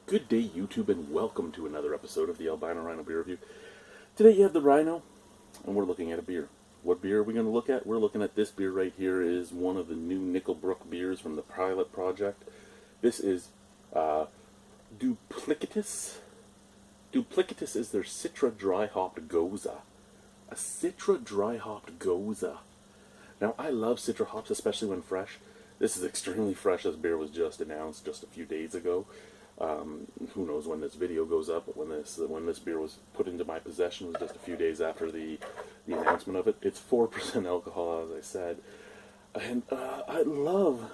Good day, YouTube, and welcome to another episode of the Albino Rhino Beer Review. Today you have the Rhino, and we're looking at a beer. What beer are we going to look at? We're looking at this beer right here. It is one of the new Brook beers from the Pilot Project. This is Duplicitous. Duplicitous is their Citra Dry Hopped Goza. A Citra Dry Hopped Goza. Now, I love Citra hops, especially when fresh. This is extremely fresh. This beer was just announced just a few days ago. Who knows when this video goes up, but when this beer was put into my possession was just a few days after the announcement of it. It's 4% alcohol, as I said, and I love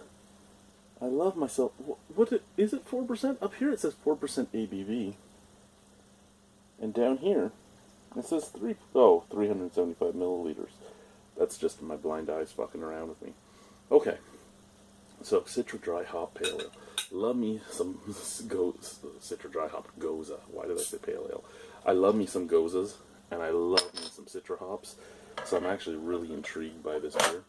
myself. Is it 4%? Up here it says 4% ABV, and down here it says 375 milliliters. That's just my blind eyes fucking around with me. Okay, so Citra Dry Hop Pale Ale. Love me some Citra Dry Hop Goza. Why did I say pale ale? I love me some Gozas, and I love me some Citra hops, so I'm actually really intrigued by this beer.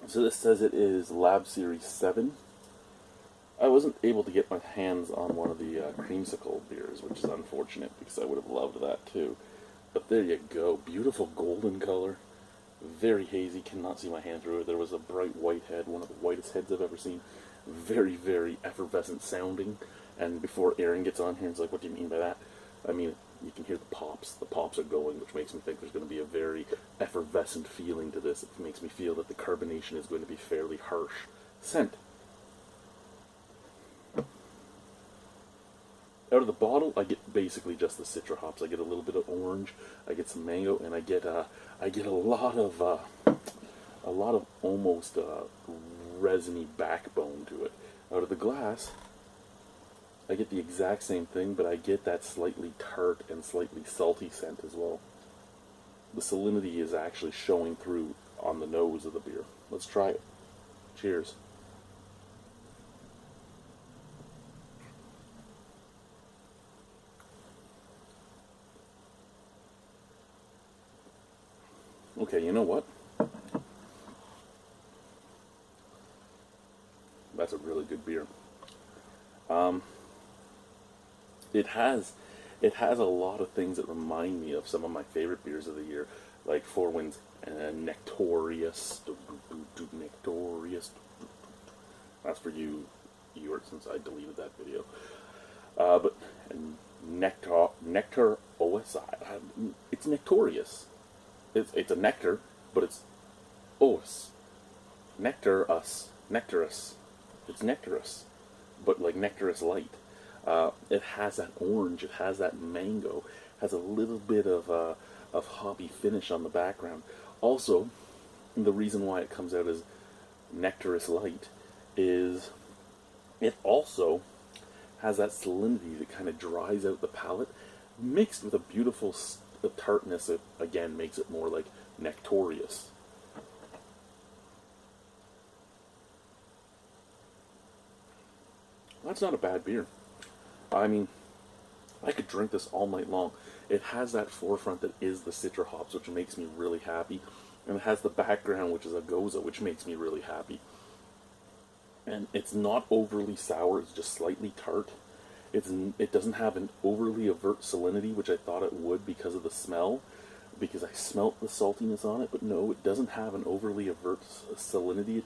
So this says it is Lab Series 7. I wasn't able to get my hands on one of the creamsicle beers, which is unfortunate because I would have loved that too. But there you go. Beautiful golden color. Very hazy. Cannot see my hand through it. There was a bright white head, one of the whitest heads I've ever seen. Very, very effervescent sounding. And before Aaron gets on here, it's like, what do you mean by that? I mean, you can hear the pops. The pops are going, which makes me think there's going to be a very effervescent feeling to this. It makes me feel that the carbonation is going to be fairly harsh. Scent. Out of the bottle, I get basically just the Citra hops. I get a little bit of orange, I get some mango, and I get a lot of almost resiny backbone to it. Out of the glass, I get the exact same thing, but I get that slightly tart and slightly salty scent as well. The salinity is actually showing through on the nose of the beer. Let's try it. Cheers. Okay, you know what? That's a really good beer. It has a lot of things that remind me of some of my favorite beers of the year, like Four Winds Nectorious. Nectorious. That's for you, since I deleted that video. But Nectar OSI. It's Nectorious. It's a nectar, but it's OS. Nectarous. It's Nectarous, but like Nectarous Light. It has that orange, it has that mango, has a little bit of hoppy finish on the background. Also, the reason why it comes out as Nectarous Light is it also has that salinity that kind of dries out the palate, mixed with a beautiful tartness that, again, makes it more like Nectorious. That's not a bad beer. I mean, I could drink this all night long. It has that forefront that is the Citra hops, which makes me really happy. And it has the background, which is a Goza, which makes me really happy. And it's not overly sour, it's just slightly tart. It doesn't have an overly overt salinity, which I thought it would because of the smell. Because I smelt the saltiness on it, but no, it doesn't have an overly overt salinity.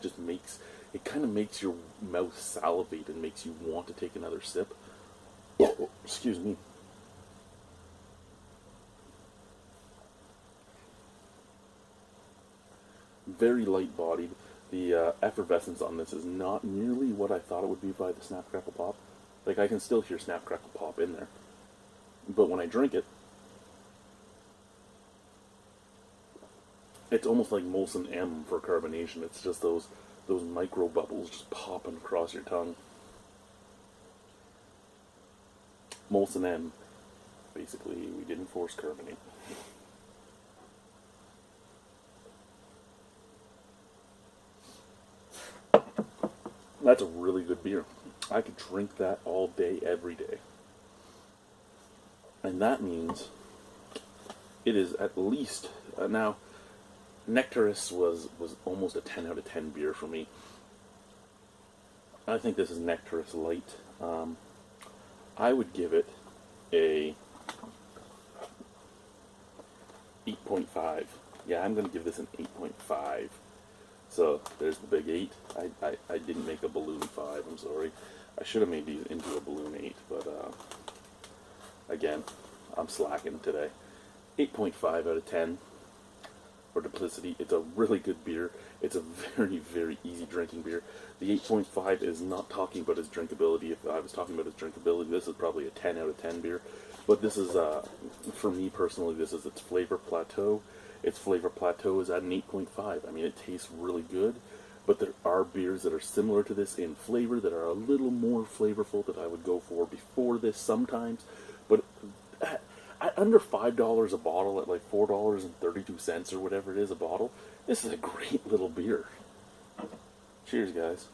It kind of makes your mouth salivate and makes you want to take another sip. Excuse me. Very light bodied. The effervescence on this is not nearly what I thought it would be by the Snap Crackle Pop. Like, I can still hear Snap Crackle Pop in there. But when I drink it, it's almost like Molson M for carbonation. It's just those those micro bubbles just popping across your tongue. Molson M. Basically, we didn't force carbonate. That's a really good beer. I could drink that all day, every day. And that means it is at least, now, Nectarous was almost a 10 out of 10 beer for me. I think this is Nectarous Light. I would give it a 8.5. Yeah, I'm going to give this an 8.5. So there's the big 8. I didn't make a balloon 5, I'm sorry. I should have made these into a balloon 8, but again, I'm slacking today. 8.5 out of 10 for Duplicity. It's a really good beer. It's a very, very easy drinking beer. The 8.5 is not talking about its drinkability. If I was talking about its drinkability, this is probably a 10 out of 10 beer. But this is, for me personally, this is its flavor plateau. Its flavor plateau is at an 8.5. I mean, it tastes really good, but there are beers that are similar to this in flavor that are a little more flavorful that I would go for before this sometimes. But at under $5 a bottle, at like $4.32 or whatever it is a bottle, this is a great little beer. Cheers, guys.